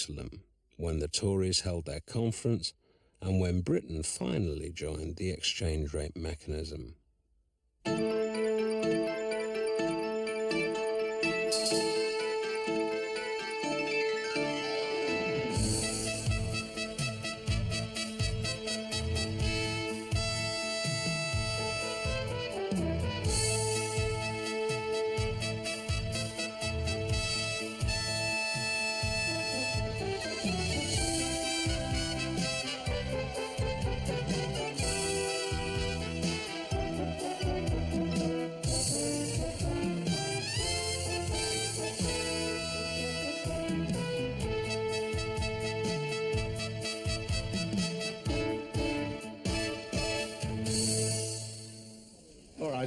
Jerusalem when the Tories held their conference and when Britain finally joined the exchange rate mechanism.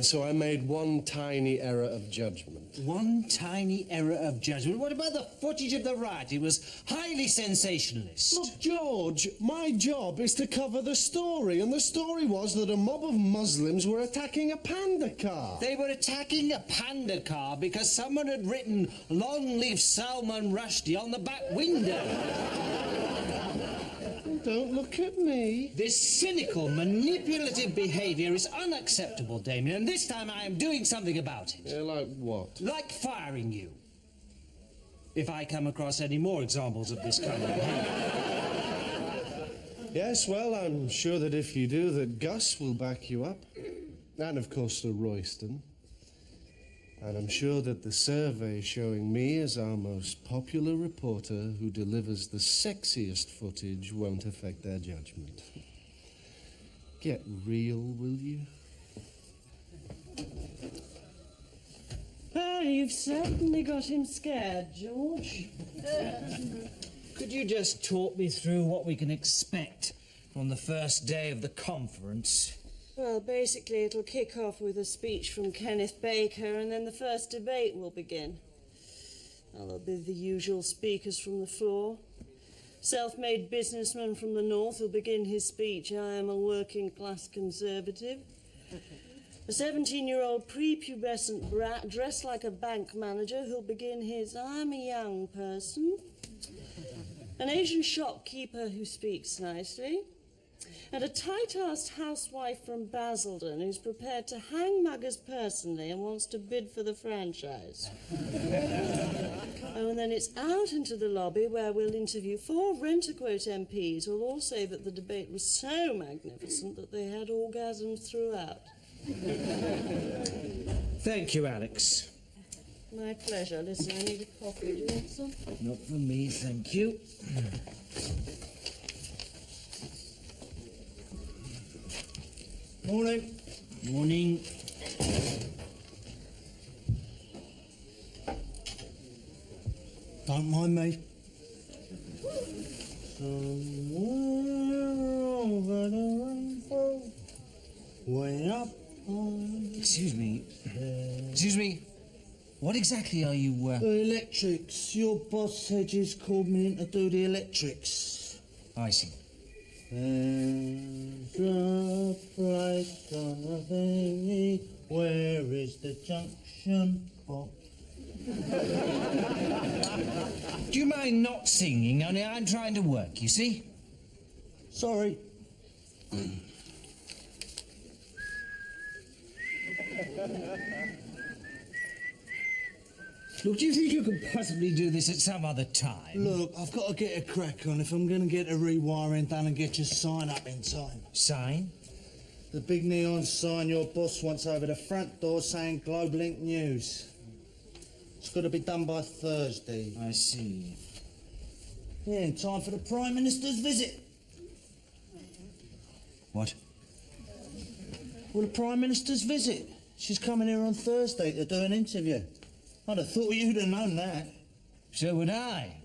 So I made one tiny error of judgment. One tiny error of judgment? What about the footage of the riot? It was highly sensationalist. Look, George, my job is to cover the story, and the story was that a mob of Muslims were attacking a panda car. They were attacking a panda car because someone had written "Long live Salman Rushdie" on the back window. Don't look at me. This cynical, manipulative behaviour is unacceptable, Damien, and this time I am doing something about it. Yeah, like what? Like firing you. If I come across any more examples of this kind of behaviour. Yes, well, I'm sure that if you do, that Gus will back you up. And, of course, Sir Royston. And I'm sure that the survey showing me as our most popular reporter who delivers the sexiest footage won't affect their judgment. Get real, will you? You've certainly got him scared, George. Could you just talk me through what we can expect on the first day of the conference? Well, basically it'll kick off with a speech from Kenneth Baker, and then the first debate will begin. Now, there'll be the usual speakers from the floor. Self-made businessman from the north will begin his speech, "I am a working-class conservative." A 17-year-old prepubescent brat dressed like a bank manager who'll begin his "I'm a young person." An Asian shopkeeper who speaks nicely. And a tight-assed housewife from Basildon who's prepared to hang muggers personally and wants to bid for the franchise. Oh, and then it's out into the lobby where we'll interview 4 rent-a-quote MPs who'll all say that the debate was so magnificent that they had orgasms throughout. Thank you, Alex. My pleasure. Listen, I need a coffee. Do you want some? Not for me, thank you. Morning. Morning. Don't mind me. Somewhere over the rainbow, way up on... Excuse me. Excuse me. What exactly are you, The electrics. Your boss Hedges called me in to do the electrics. I see. There's a place on the thingy. Where is the junction box? Do you mind not singing? Only I'm trying to work, you see? Sorry. Look, do you think you could possibly do this at some other time? Look, I've got to get a crack on if I'm going to get the rewiring done and get your sign up in time. Sign? The big neon sign your boss wants over the front door saying Globe Link News. It's got to be done by Thursday. I see. Yeah, in time for the Prime Minister's visit. What? Well, the Prime Minister's visit. She's coming here on Thursday to do an interview. I'd have thought you'd have known that. So would I.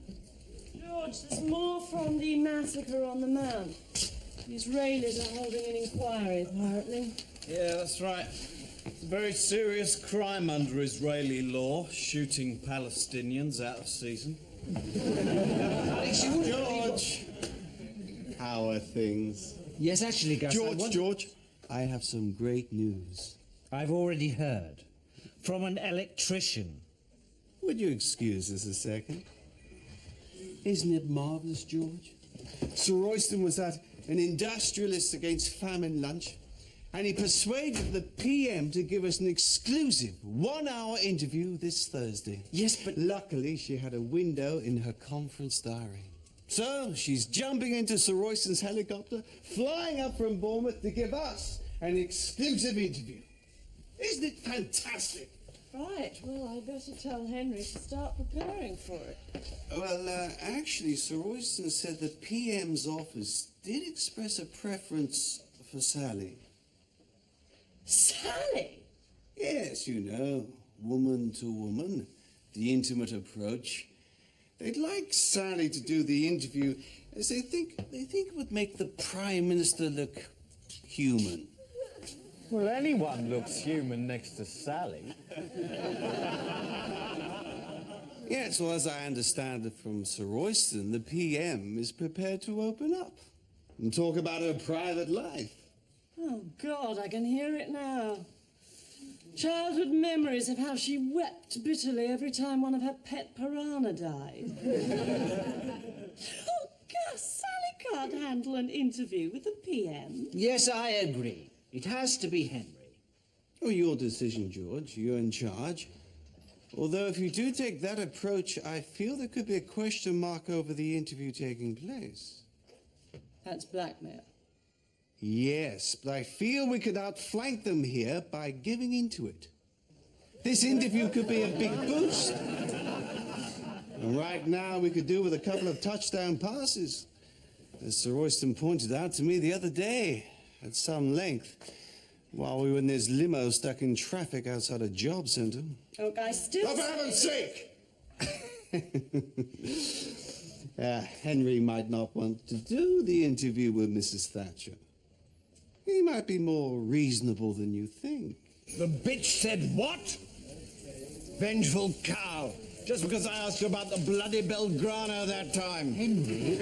George, there's more from the massacre on the Mount. The Israelis are holding an inquiry, apparently. Yeah, that's right. It's a very serious crime under Israeli law, shooting Palestinians out of season. George! How are things? Yes, actually, Gus. George, I have some great news. I've already heard. From an electrician. Would you excuse us a second? Isn't it marvellous, George? Sir Royston was at an industrialist against famine lunch, and he persuaded the PM to give us an exclusive 1-hour interview this Thursday. Yes, but... Luckily, she had a window in her conference diary. So, she's jumping into Sir Royston's helicopter, flying up from Bournemouth to give us an exclusive interview. Isn't it fantastic? Right, well, I better tell Henry to start preparing for it. Well, actually, Sir Royston said the PM's office did express a preference for Sally. Sally? Yes, you know, woman to woman, the intimate approach. They'd like Sally to do the interview, as they think it would make the Prime Minister look human. Well, anyone looks human next to Sally. Yes, well, as I understand it from Sir Royston, the PM is prepared to open up and talk about her private life. Oh, God, I can hear it now. Childhood memories of how she wept bitterly every time one of her pet piranha died. Oh, Gus, Sally can't handle an interview with the PM. Yes, I agree. It has to be Henry. Oh, your decision, George. You're in charge. Although if you do take that approach, I feel there could be a question mark over the interview taking place. That's blackmail. Yes, but I feel we could outflank them here by giving into it. This interview could be a big boost. And right now we could do with a couple of touchdown passes. As Sir Royston pointed out to me the other day, at some length, while we were in this limo stuck in traffic outside a job centre. Oh, I still... Oh, for heaven's sake! Henry might not want to do the interview with Mrs. Thatcher. He might be more reasonable than you think. The bitch said what? Vengeful cow. Just because I asked you about the bloody Belgrano that time. Henry?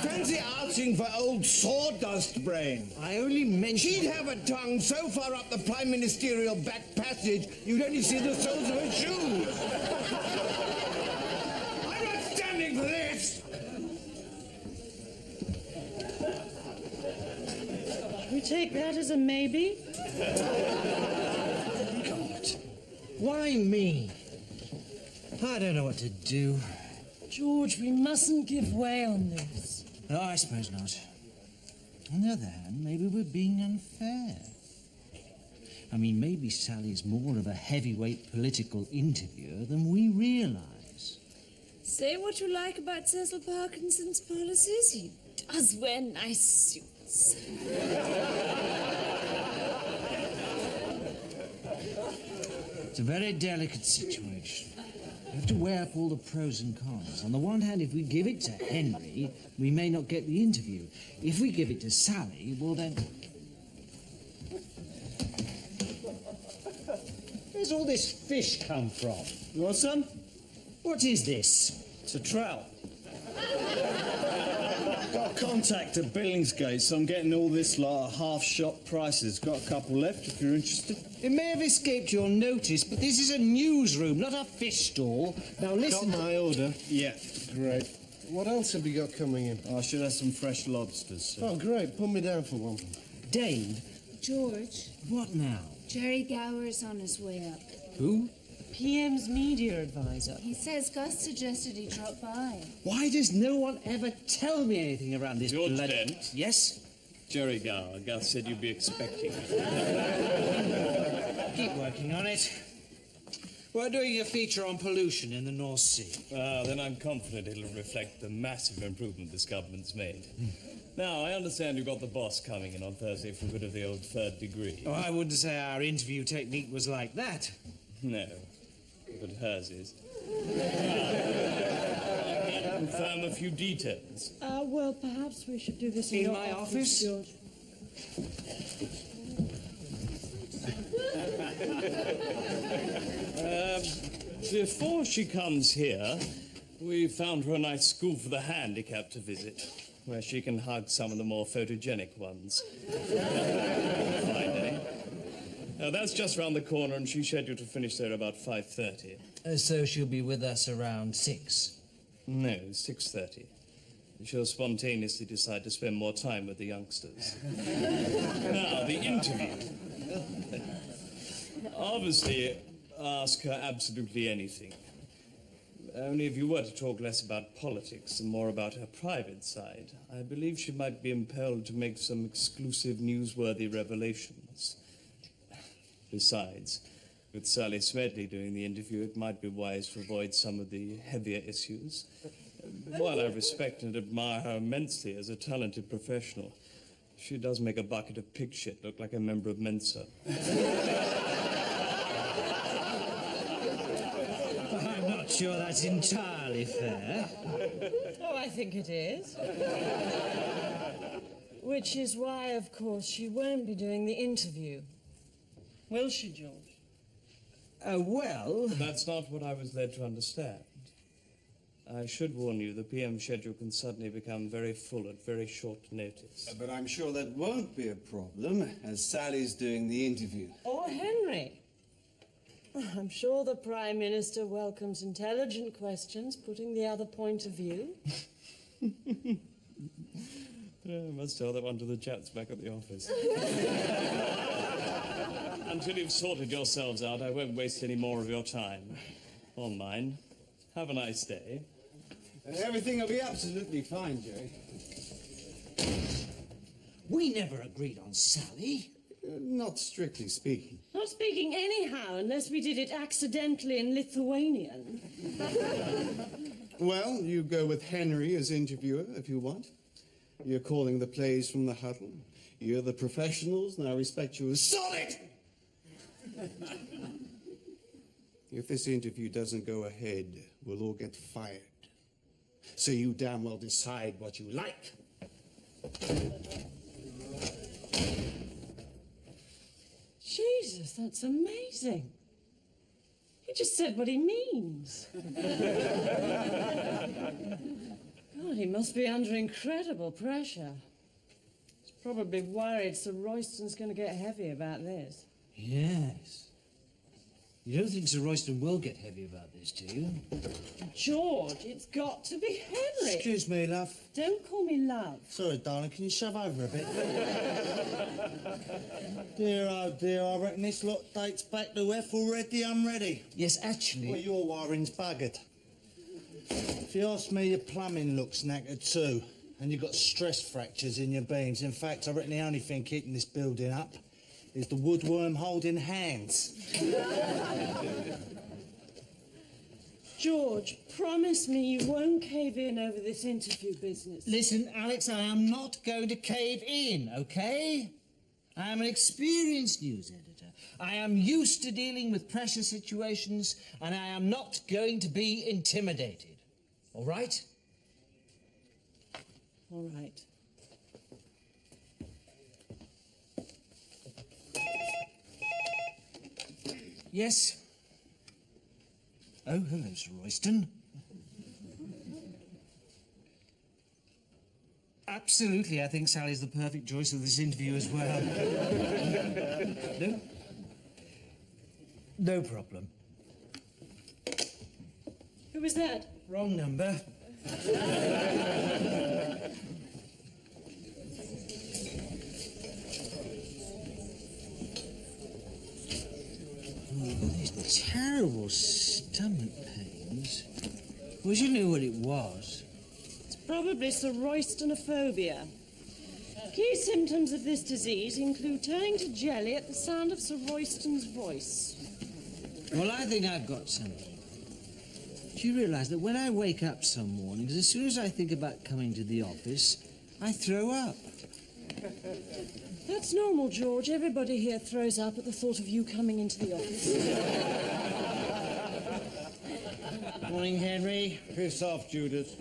Fancy asking for old sawdust brain. I only mentioned... She'd have a tongue so far up the prime ministerial back passage, you'd only see the soles of her shoes. I'm not standing for this. We take that as a maybe? God. Why me? I don't know what to do. George, we mustn't give way on this. No, I suppose not. On the other hand, maybe we're being unfair. I mean, maybe Sally's more of a heavyweight political interviewer than we realise. Say what you like about Cecil Parkinson's policies. He does wear nice suits. It's a very delicate situation. We have to weigh up all the pros and cons. On the one hand, if we give it to Henry, we may not get the interview. If we give it to Sally, well then... Where's all this fish come from? You want some? What is this? It's a trout. Got a contact at Billingsgate, so I'm getting all this lot at half-shop prices. Got a couple left if you're interested. It may have escaped your notice, but this is a newsroom, not a fish stall. Now listen... Got my order. Yeah. Great. What else have you got coming in? I should have some fresh lobsters. So. Oh, great. Put me down for one. Dave, George, what now? Jerry Gower's on his way up. Who? PM's media advisor. He says Gus suggested he drop by. Why does no one ever tell me anything around this George bloody... Dent. Yes? Jerry Gower. Gus said you'd be expecting him. Keep working on it. We're doing a feature on pollution in the North Sea. Then I'm confident it'll reflect the massive improvement this government's made. Now, I understand you've got the boss coming in on Thursday for a bit of the old third degree. Oh, I wouldn't say our interview technique was like that. No, but hers is. Confirm a few details. Well, perhaps we should do this in In your my office? George. Before she comes here, we found her a nice school for the handicapped to visit, where she can hug some of the more photogenic ones. Fine day. That's just round the corner, and she's scheduled to finish there about 5:30. So she'll be with us around 6. No, 6:30. She'll spontaneously decide to spend more time with the youngsters. Now, the interview. Obviously, ask her absolutely anything. Only if you were to talk less about politics and more about her private side, I believe she might be impelled to make some exclusive newsworthy revelations. Besides, with Sally Smedley doing the interview, it might be wise to avoid some of the heavier issues. While I respect and admire her immensely as a talented professional, she does make a bucket of pig shit look like a member of Mensa. I'm not sure that's entirely fair. Oh, I think it is. Which is why, of course, she won't be doing the interview. Will she, George? Well... That's not what I was led to understand. I should warn you, the PM schedule can suddenly become very full at very short notice. But I'm sure that won't be a problem, as Sally's doing the interview. Or Henry. I'm sure the Prime Minister welcomes intelligent questions, putting the other point of view. I must tell that one to the chaps back at the office. Until you've sorted yourselves out, I won't waste any more of your time. Or mine. Have a nice day. Everything will be absolutely fine, Jerry. We never agreed on Sally. Not strictly speaking. Not speaking anyhow, unless we did it accidentally in Lithuanian. Well, you go with Henry as interviewer if you want. You're calling the plays from the huddle. You're the professionals, and I respect you as solid! If this interview doesn't go ahead, we'll all get fired. So you damn well decide what you like. Jesus, that's amazing. He just said what he means. God, he must be under incredible pressure. He's probably worried Sir Royston's going to get heavy about this. Yes. You don't think Sir Royston will get heavy about this, do you? George, it's got to be Henry. Excuse me, love. Don't call me love. Sorry, darling, can you shove over a bit? Dear, oh dear, I reckon this lot dates back to F already, I'm ready. Yes, actually... Well, your wiring's buggered. If you ask me, your plumbing looks knackered too. And you've got stress fractures in your beams. In fact, I reckon the only thing keeping this building up is the woodworm holding hands. George, promise me you won't cave in over this interview business. Listen, Alex, I am not going to cave in, okay? I am an experienced news editor. I am used to dealing with pressure situations, and I am not going to be intimidated. All right? All right. Yes? Oh, hello, Sir Royston. Absolutely, I think Sally's the perfect choice for this interview as well. No? No problem. Who was that? Wrong number. These terrible stomach pains. Wish you knew what it was. It's probably Sir Roystonophobia. Key symptoms of this disease include turning to jelly at the sound of Sir Royston's voice. Well, I think I've got something. Do you realise that when I wake up some mornings, as soon as I think about coming to the office, I throw up? That's normal, George. Everybody here throws up at the thought of you coming into the office. Morning, Henry. Piss off, Judith.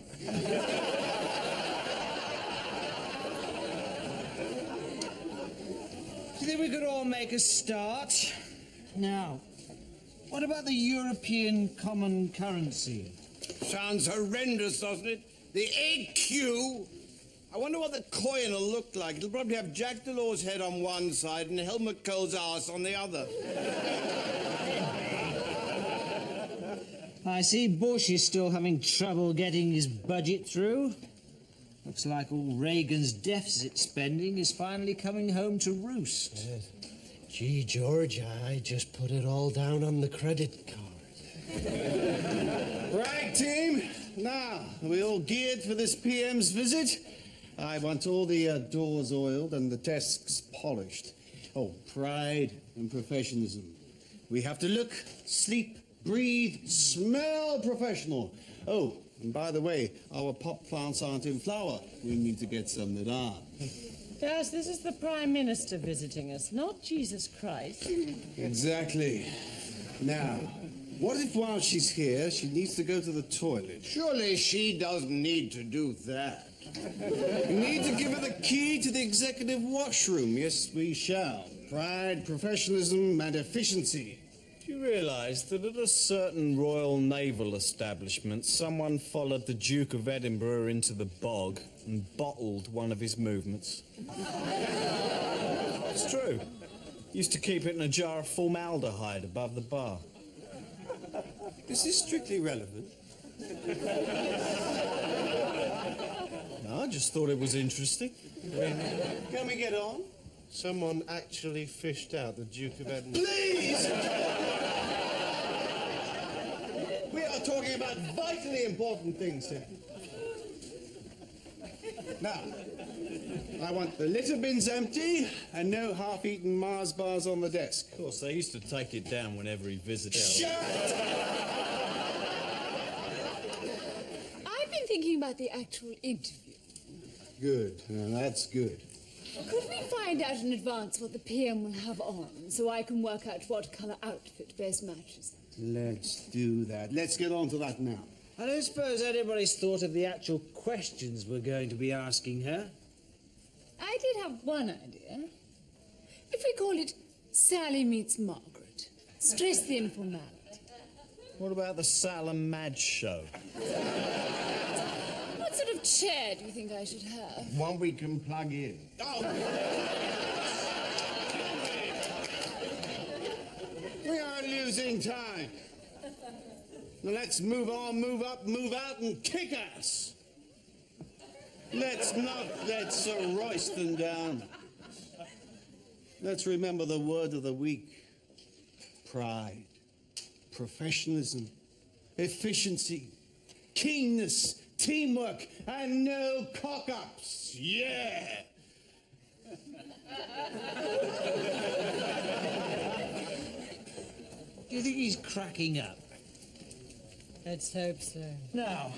Do you think we could all make a start? Now, what about the European common currency? Sounds horrendous, doesn't it? The AQ. I wonder what the coin will look like. It'll probably have Jack Delors' head on one side and Helmut Kohl's arse on the other. I see Bush is still having trouble getting his budget through. Looks like all Reagan's deficit spending is finally coming home to roost. Gee, George, I just put it all down on the credit card. Right, team. Now, are we all geared for this PM's visit? I want all the doors oiled and the desks polished. Oh, pride and professionalism. We have to look, sleep, breathe, smell professional. Oh, and by the way, our pot plants aren't in flower. We need to get some that are. Yes, this is the Prime Minister visiting us, not Jesus Christ. Exactly. Now, what if while she's here, she needs to go to the toilet? Surely she doesn't need to do that. We need to give her the key to the executive washroom. Yes, we shall. Pride, professionalism, and efficiency. Do you realise that at a certain Royal Naval establishment, someone followed the Duke of Edinburgh into the bog and bottled one of his movements? It's true. Used to keep it in a jar of formaldehyde above the bar. Is this strictly relevant? No, I just thought it was interesting. Can we get on? Someone actually fished out the Duke of Edinburgh. Please! We are talking about vitally important things here. Now, I want the litter bins empty and no half-eaten Mars bars on the desk. Of course, they used to take it down whenever he visited. I've been thinking about the actual interview. Good. Now, that's good. Could we find out in advance what the PM will have on, so I can work out what colour outfit best matches? Let's do that. Let's get on to that now. I don't suppose anybody's thought of the actual questions we're going to be asking her. I did have one idea. If we call it Sally Meets Margaret, stress the informality. What about the Sal and Madge show? What sort of chair do you think I should have? One we can plug in. Oh! We are losing time. Now let's move on, move up, move out, and kick ass. Let's not let Sir Royston down. Let's remember the word of the week. Pride, professionalism, efficiency, keenness, teamwork, and no cock-ups. Yeah! Do you think he's cracking up? Let's hope so. Now,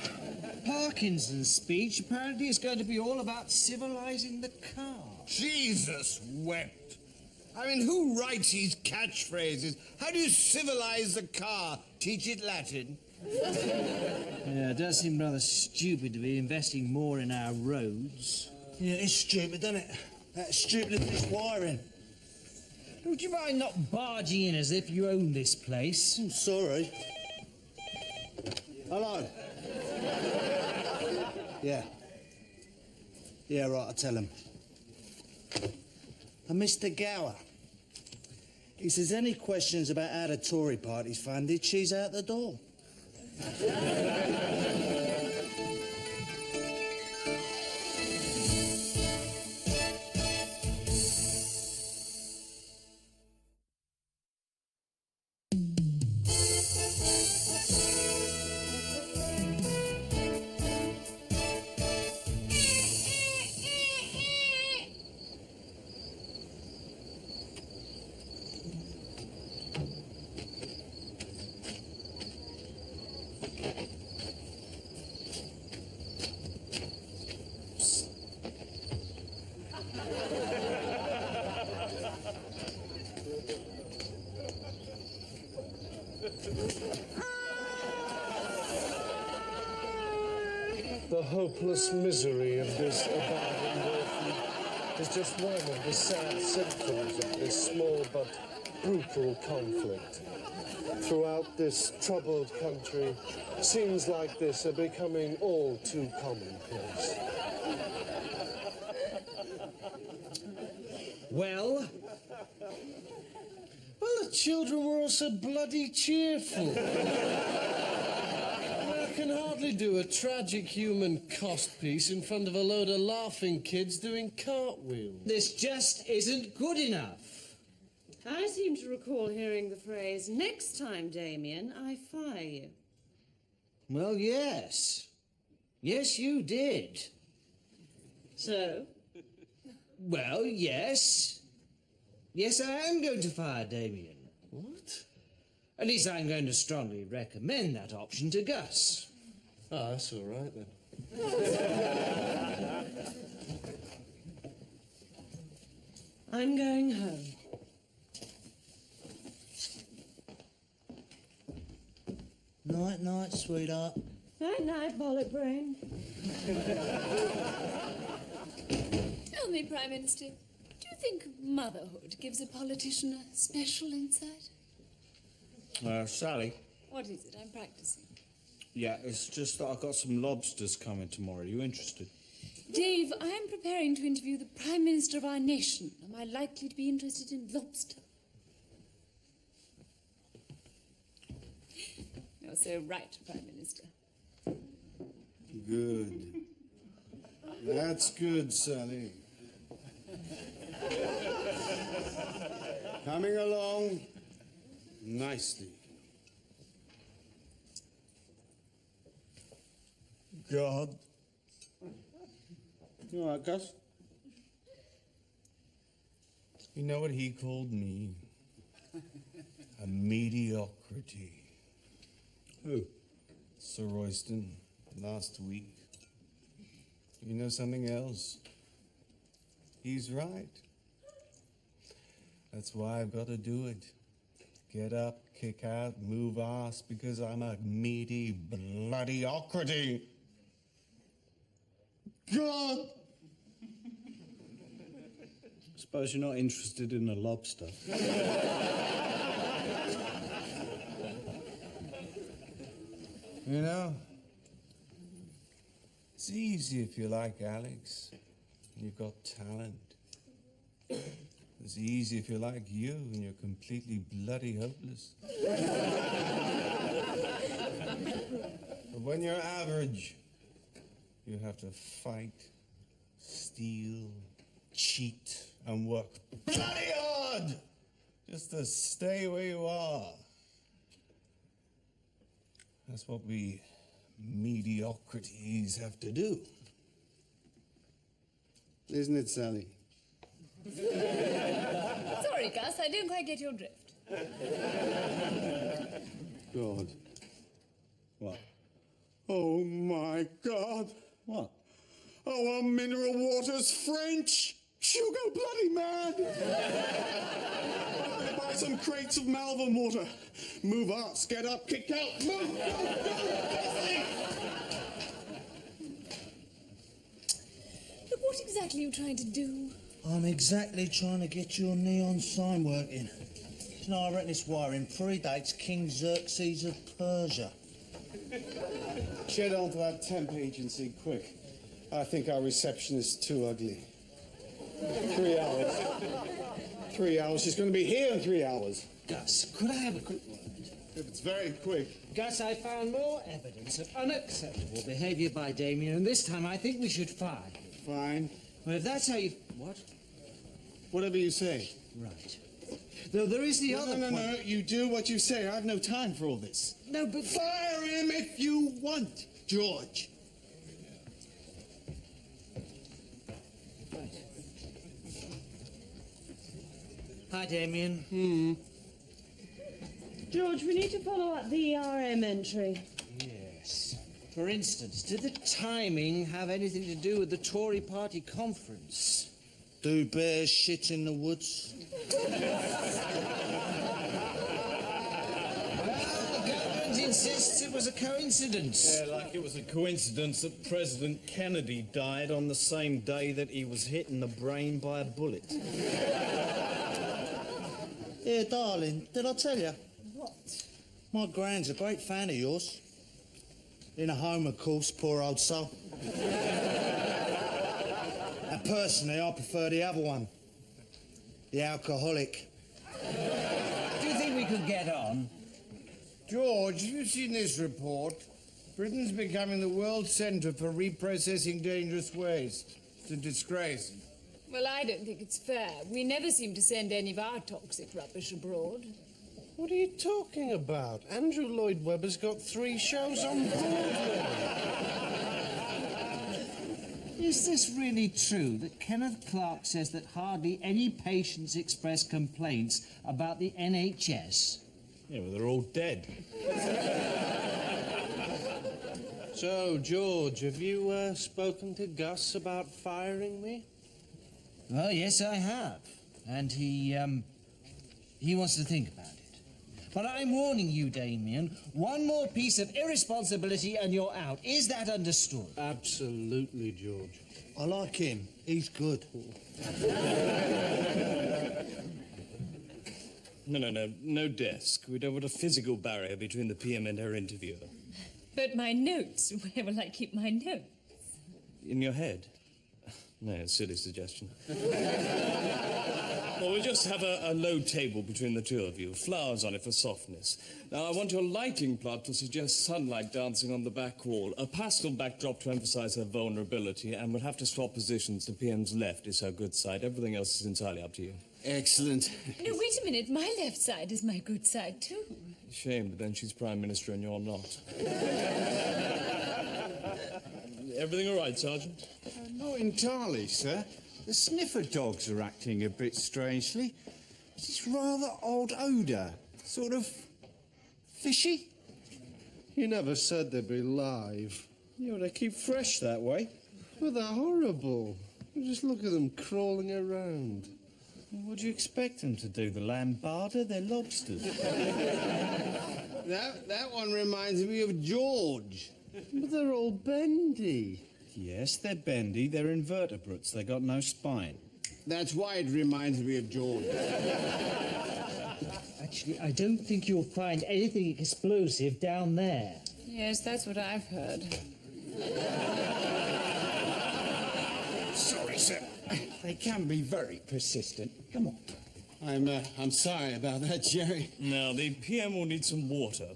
Parkinson's speech apparently is going to be all about civilizing the car. Jesus wept. I mean, who writes these catchphrases? How do you civilize the car? Teach it Latin? Yeah, it does seem rather stupid to be investing more in our roads. Yeah, it's stupid, doesn't it? That stupid this wiring. Would you mind not barging in as if you own this place? I'm sorry. Hello. Yeah. Yeah, right, I'll tell him. And Mr. Gower. He says any questions about how the Tory party's funded, she's out the door. The hopeless misery of this abandoned orphan is just one of the sad symptoms of this small but brutal conflict. Throughout this troubled country, scenes like this are becoming all too commonplace. Well, Well, the children were all so bloody cheerful. can hardly do a tragic human cost piece in front of a load of laughing kids doing cartwheels. This just isn't good enough. I seem to recall hearing the phrase, "Next time, Damien, I fire you." Well, yes. Yes, you did. So? Well, yes. Yes, I am going to fire Damien. What? At least I'm going to strongly recommend that option to Gus. Oh, that's all right then. I'm going home. Night, night, sweetheart. Night, night, bollock brain. Tell me, Prime Minister, do you think motherhood gives a politician a special insight? Sally? What is it? I'm practicing. Yeah, it's just that I've got some lobsters coming tomorrow. Are you interested? Dave, I am preparing to interview the Prime Minister of our nation. Am I likely to be interested in lobster? You're so right, Prime Minister. Good. That's good, Sally. Coming along nicely. God. You all right, Gus? You know what he called me? A mediocrity. Who? Sir Royston, last week. You know something else? He's right. That's why I've got to do it. Get up, kick out, move ass, because I'm a meaty bloodyocrity. God! Suppose you're not interested in a lobster. You know, it's easy if you like Alex. You've got talent. It's easy if you like you and you're completely bloody hopeless. But when you're average, you have to fight, steal, cheat, and work bloody hard just to stay where you are. That's what we mediocrities have to do. Isn't it, Sally? Sorry, Gus, I don't quite get your drift. God. What? Oh, my God. What? Oh, our mineral water's French. She'll go bloody mad. Buy some crates of Malvern water. Move arts, get up, kick out, move, go. Look, what exactly are you trying to do? I'm exactly trying to get your neon sign working. You know, I reckon this wiring predates King Xerxes of Persia. Get onto that temp agency, quick. I think our receptionist's too ugly. 3 hours. 3 hours. She's going to be here in 3 hours. Gus, could I have a quick word? If it's very quick. Gus, I found more evidence of unacceptable behaviour by Damien, and this time I think we should fire him. Fine. Well, if that's how you... What? Whatever you say. Right. Though there is the other point... No. You do what you say. I have no time for all this. No, but... Fire him if you want, George. Right. Hi, Damien. George, we need to follow up the ERM entry. Yes. For instance, did the timing have anything to do with the Tory party conference? Do bears shit in the woods? The government insists it was a coincidence. Yeah, like it was a coincidence that President Kennedy died on the same day that he was hit in the brain by a bullet. Here, darling, did I tell you? What? My gran's a great fan of yours. In a home, of course, poor old soul. And personally, I prefer the other one. The alcoholic. Do you think we could get on? George, have you seen this report? Britain's becoming the world centre for reprocessing dangerous waste. It's a disgrace. Well, I don't think it's fair. We never seem to send any of our toxic rubbish abroad. What are you talking about? Andrew Lloyd Webber's got 3 shows on Broadway. Is this really true that Kenneth Clark says that hardly any patients express complaints about the NHS? Yeah, well, they're all dead. So, George, have you spoken to Gus about firing me? Well, yes, I have. And he wants to think about it. But I'm warning you, Damien, one more piece of irresponsibility and you're out. Is that understood? Absolutely, George. I like him. He's good. No desk. We don't want a physical barrier between the PM and her interviewer. But my notes, where will I keep my notes? In your head? No, silly suggestion. Well, we'll just have a low table between the two of you, flowers on it for softness. Now, I want your lighting plot to suggest sunlight dancing on the back wall, a pastel backdrop to emphasize her vulnerability, and we'll have to swap positions. The PM's left is her good side. Everything else is entirely up to you. Excellent. No, wait a minute. My left side is my good side, too. Shame, but then she's Prime Minister and you're not. Everything all right, Sergeant? Not entirely, sir. The sniffer dogs are acting a bit strangely. It's rather odd odour. Sort of fishy. You never said they'd be live. Yeah, well, they keep fresh that way. But they're horrible. You just look at them crawling around. What do you expect them to do? The lambada? They're lobsters. That one reminds me of George. But they're all bendy. Yes, they're bendy. They're invertebrates. They got no spine. That's why it reminds me of George. Actually, I don't think you'll find anything explosive down there. Yes, that's what I've heard. Sorry, sir. They can be very persistent. Come on. I'm sorry about that, Jerry. Now, the PM will need some water.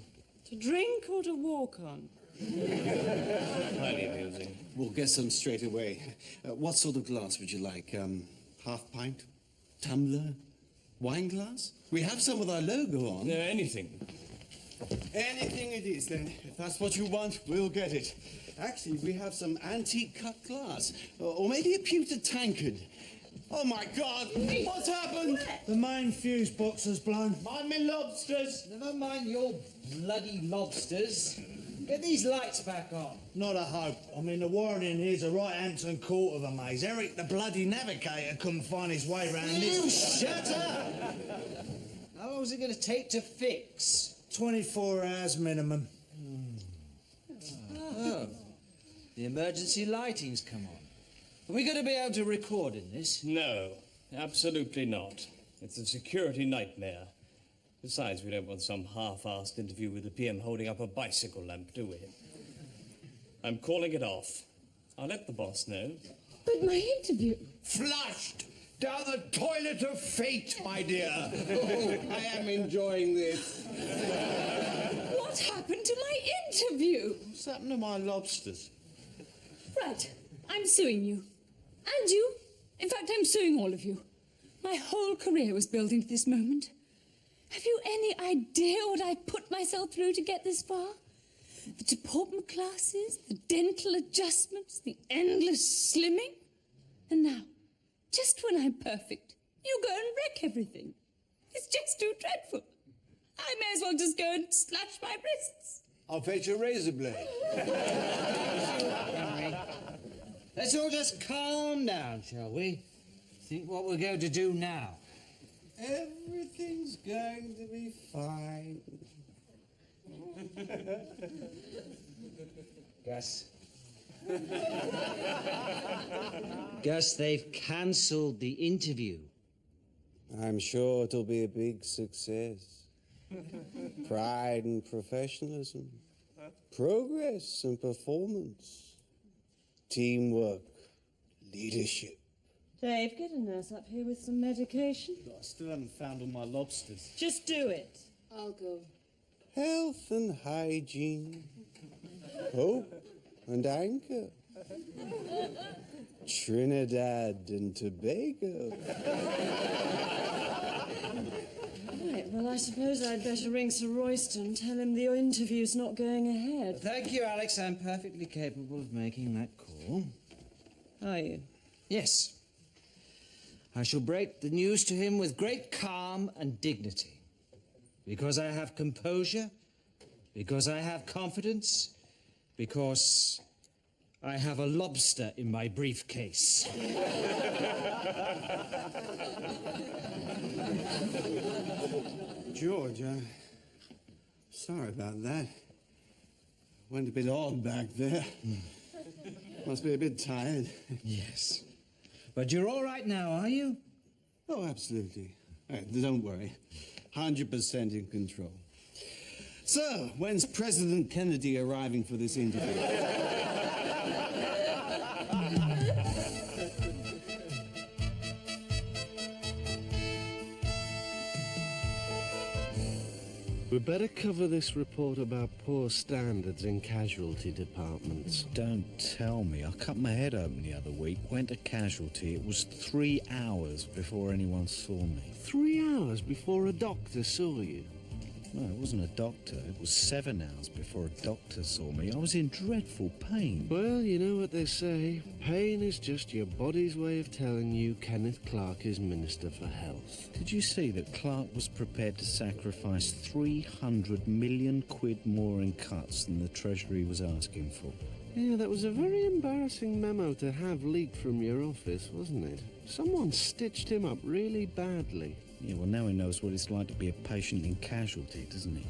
To drink or to walk on? Highly amusing. We'll get some straight away. What sort of glass would you like? Half pint? Tumbler? Wine glass? We have some with our logo on. Anything. Anything it is, then. If that's what you want, we'll get it. Actually, we have some antique cut glass. Or maybe a pewter tankard. Oh, my God! What's happened? The main fuse box has blown. Mind me lobsters. Never mind your bloody lobsters. Get these lights back on. Not a hope. I mean, the wiring in here's a right Hampton quarter of a maze. Eric, the bloody navigator, couldn't find his way round this. Shut up! How long is it going to take to fix? 24 hours minimum. Oh, the emergency lighting's come on. Are we going to be able to record in this? No, absolutely not. It's a security nightmare. Besides, we don't want some half-assed interview with the PM holding up a bicycle lamp, do we? I'm calling it off. I'll let the boss know. But my interview... Flushed down the toilet of fate, my dear. Oh, I am enjoying this. What happened to my interview? What's happened to my lobsters? Right, I'm suing you. And you. In fact, I'm suing all of you. My whole career was building to this moment. Have you any idea what I put myself through to get this far? The deportment classes, the dental adjustments, the endless slimming. And now, just when I'm perfect, you go and wreck everything. It's just too dreadful. I may as well just go and slash my wrists. I'll fetch a razor blade. Let's all just calm down, shall we? Think what we're going to do now. Everything's going to be fine. Gus. Gus, they've cancelled the interview. I'm sure it'll be a big success. Pride and professionalism. Progress and performance. Teamwork. Leadership. Dave, get a nurse up here with some medication. I still haven't found all my lobsters. Just do it. I'll go. Health and hygiene. Oh, and anchor. Trinidad and Tobago. Right, well, I suppose I'd better ring Sir Royston, tell him the interview's not going ahead. Thank you, Alex. I'm perfectly capable of making that call. Are you? Yes. I shall break the news to him with great calm and dignity. Because I have composure, because I have confidence, because I have a lobster in my briefcase. George, sorry about that. Went a bit odd back there. Must be a bit tired. Yes. But you're all right now, are you? Oh, absolutely. Don't worry. 100% in control. So, when's President Kennedy arriving for this interview? We'd better cover this report about poor standards in casualty departments. Don't tell me. I cut my head open the other week, went to casualty. It was 3 hours before anyone saw me. 3 hours before a doctor saw you? No, it wasn't a doctor. It was 7 hours before a doctor saw me. I was in dreadful pain. Well, you know what they say. Pain is just your body's way of telling you Kenneth Clark is Minister for Health. Did you see that Clark was prepared to sacrifice 300 million quid more in cuts than the Treasury was asking for? Yeah, that was a very embarrassing memo to have leaked from your office, wasn't it? Someone stitched him up really badly. Yeah, well, now he knows what it's like to be a patient in casualty, doesn't he?